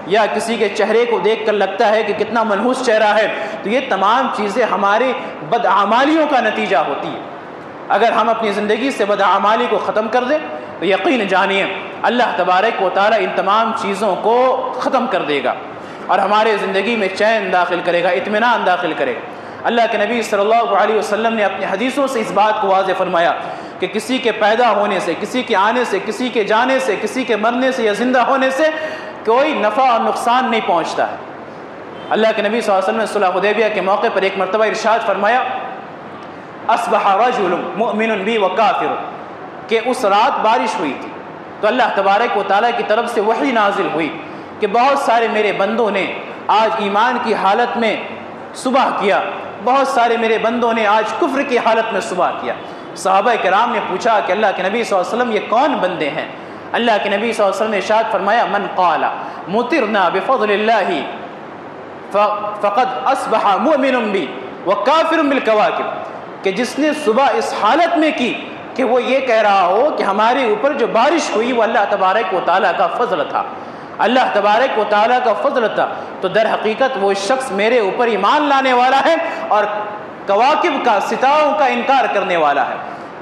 یا کسی کے چہرے کو دیکھ کر لگتا ہے کہ کتنا منحوس چہرہ ہے، تو یہ تمام چیزیں ہماری بدعمالیوں کا نتیجہ ہوتی ہے۔ اگر ہم اپنی زندگی سے بدعمالی کو ختم کر دیں تو یقین جانیے اللہ تبارک و تعالیٰ ان تمام چیزوں کو ختم کر دے گا اور ہمارے زندگی میں چین داخل کرے گا، اطمینان داخل کرے گا۔ اللہ کے نبی صلی اللہ علیہ وسلم نے اپنی حدیثوں سے اس بات کو واضح فرمایا کہ کسی کے پیدا ہونے سے، کسی کے آنے سے، کسی کے جانے سے، کسی کے مرنے سے یا زندہ ہونے سے کوئی نفع اور نقصان نہیں پہنچتا ہے۔ اللہ کے نبی صلی اللہ علیہ وسلم نے صلح حدیبیہ کے موقع پر ایک مرتبہ ارشاد فرمایا اصبح رجل مؤمن بی وکافر، کہ اس رات بارش ہوئی تھی تو اللہ تبارک و تعالیٰ کی طرف سے وحی نازل ہوئی کہ بہت سارے میرے بندوں نے آج ایمان کی حالت میں صبح کیا، بہت سارے میرے بندوں نے آج کفر کی حالت میں صبح کیا۔ صحابہ کرام نے پوچھا کہ اللہ کے نبی صلی اللہ علیہ وسلم یہ کون بندے ہیں؟ اللہ کے نبی صلی اللہ علیہ وسلم نے ارشاد فرمایا من قال مطرنا بفضل اللہ فقد اصبح مؤمن بی وکافر بالکواکب، کہ جس نے صبح اس حالت میں کی کہ وہ یہ کہہ رہا ہو کہ ہمارے اوپر جو بارش ہوئی وہ اللہ تبارک و تعالیٰ کا فضل تھا، اللہ تبارک و تعالیٰ کا فضل تھا، تو در حقیقت وہ شخص میرے اوپر ایمان لانے والا ہے اور کواکب کا، ستاروں کا انکار کرنے والا ہے۔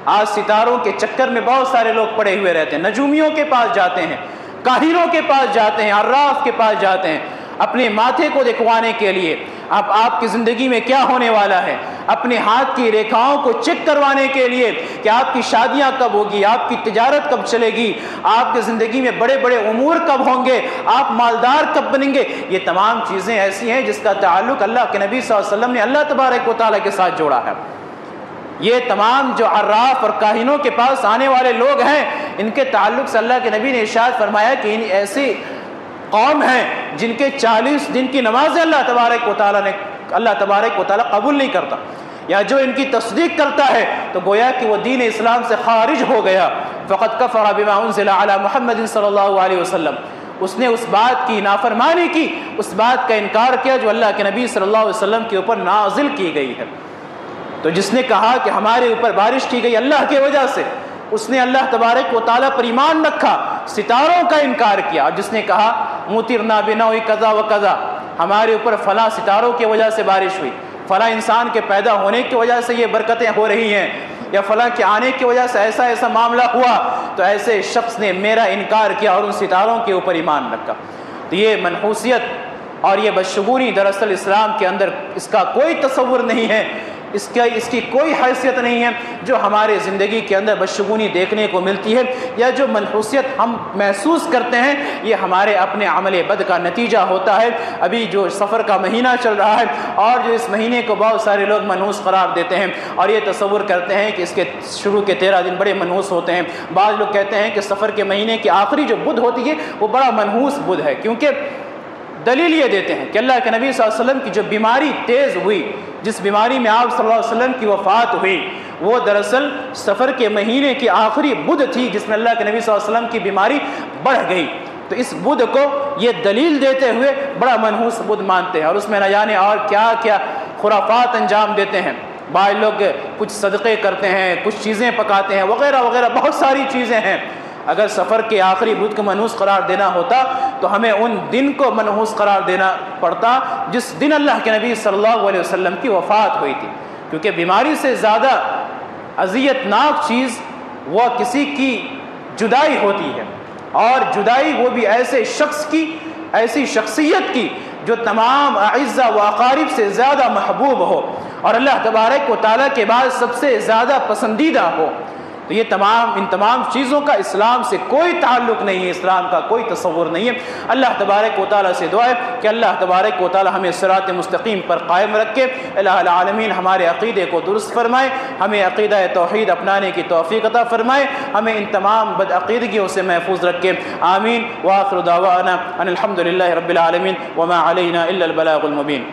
آج ستاروں کے چکر میں بہت سارے لوگ پڑے ہوئے رہتے ہیں، نجومیوں کے پاس جاتے ہیں، کاہنوں کے پاس جاتے ہیں، عراف کے پاس جاتے ہیں، اپنے ماتھے کو دکھوانے کے لیے آپ کی زندگی میں کیا ہونے والا ہے، اپنے ہاتھ کی ریکھاؤں کو چیک کروانے کے لیے کہ آپ کی شادیاں کب ہوگی، آپ کی تجارت کب چلے گی، آپ کی زندگی میں بڑے بڑے امور کب ہوں گے، آپ مالدار کب بنیں گے۔ یہ تمام چیزیں ایسی ہیں جس کا تعلق اللہ کے نبی صلی اللہ علیہ وسلم نے اللہ تبارک و تعالیٰ کے ساتھ جوڑا ہے۔ یہ تمام جو عراف اور کاہنوں کے پاس آنے والے لوگ ہیں، ان کے تعلق سے اللہ کے نبی نے ارشاد فرمایا کہ ان ایسی قوم ہیں جن کے 40 دن کی نمازیں اللہ تبارک و تعالیٰ قبول نہیں کرتا، یا جو ان کی تصدیق کرتا ہے تو گویا کہ وہ دین اسلام سے خارج ہو گیا۔ فقد کفر بما انزل علی محمد صلی اللہ علیہ وسلم، اس نے اس بات کی نافرمانی کی، اس بات کا انکار کیا جو اللہ کے نبی صلی اللہ علیہ وسلم کے اوپر نازل کی گئی ہے۔ تو جس نے کہا کہ ہمارے اوپر بارش کی گئی اللہ کی وجہ سے، اس نے اللہ تبارک و تعالیٰ پر ایمان رکھا، ستاروں کا انکار کیا، اور جس نے کہا مطرنا بنوء کذا و کذا، ہمارے اوپر فلاں ستاروں کی وجہ سے بارش ہوئی، فلاں انسان کے پیدا ہونے کی وجہ سے یہ برکتیں ہو رہی ہیں، یا فلاں کے آنے کی وجہ سے ایسا معاملہ ہوا، تو ایسے شخص نے میرا انکار کیا اور ان ستاروں کے اوپر ایمان رکھا۔ تو یہ منحوسیت اور یہ بدشگونی دراصل اسلام کے اندر اس کا کوئی تصور نہیں ہے اس کی کوئی حیثیت نہیں ہے جو ہمارے زندگی کے اندر بدشگونی دیکھنے کو ملتی ہے یا جو منحوسیت ہم محسوس کرتے ہیں، یہ ہمارے اپنے عمل بد کا نتیجہ ہوتا ہے۔ ابھی جو سفر کا مہینہ چل رہا ہے اور جو اس مہینے کو بہت سارے لوگ منحوس قرار دیتے ہیں اور یہ تصور کرتے ہیں کہ اس کے شروع کے 13 دن بڑے منحوس ہوتے ہیں۔ بعض لوگ کہتے ہیں کہ سفر کے مہینے کی آخری جو بدھ ہوتی ہے وہ بڑا منحوس بدھ ہے، کیونکہ دلیل یہ دیتے ہیں کہ اللہ کے نبی صلی اللہ علیہ وسلم کی جو بیماری تیز ہوئی، جس بیماری میں آپ صلی اللہ علیہ وسلم کی وفات ہوئی، وہ دراصل سفر کے مہینے کی آخری بدھ تھی جس میں اللہ کے نبی صلی اللہ علیہ وسلم کی بیماری بڑھ گئی۔ تو اس بدھ کو یہ دلیل دیتے ہوئے بڑا منحوس بدھ مانتے ہیں اور اس میں نہ جانے اور کیا کیا خرافات انجام دیتے ہیں۔ بعض لوگ کچھ صدقے کرتے ہیں، کچھ چیزیں پکاتے ہیں وغیرہ وغیرہ، بہت ساری چیزیں ہیں۔ اگر سفر کے آخری بدھ کو منحوس قرار دینا ہوتا تو ہمیں ان دن کو منحوس قرار دینا پڑتا جس دن اللہ کے نبی صلی اللہ علیہ وسلم کی وفات ہوئی تھی، کیونکہ بیماری سے زیادہ اذیت ناک چیز وہ کسی کی جدائی ہوتی ہے، اور جدائی وہ بھی ایسے شخص کی، ایسی شخصیت کی جو تمام اعزہ و اقارب سے زیادہ محبوب ہو اور اللہ تبارک و تعالیٰ کے بعد سب سے زیادہ پسندیدہ ہو۔ تو یہ ان تمام چیزوں کا اسلام سے کوئی تعلق نہیں ہے، اسلام کا کوئی تصور نہیں ہے۔ اللہ تبارک و تعالیٰ سے دعا ہے کہ اللہ تبارک و تعالیٰ ہمیں صراط مستقیم پر قائم رکھے، الہ العالمین ہمارے عقیدے کو درست فرمائے، ہمیں عقیدہ توحید اپنانے کی توفیق عطا فرمائے، ہمیں ان تمام بدعقیدگیوں سے محفوظ رکھے، آمین۔ وآخر دعوانا ان الحمد للہ رب العالمین وما علینا الا البلاغ المبین۔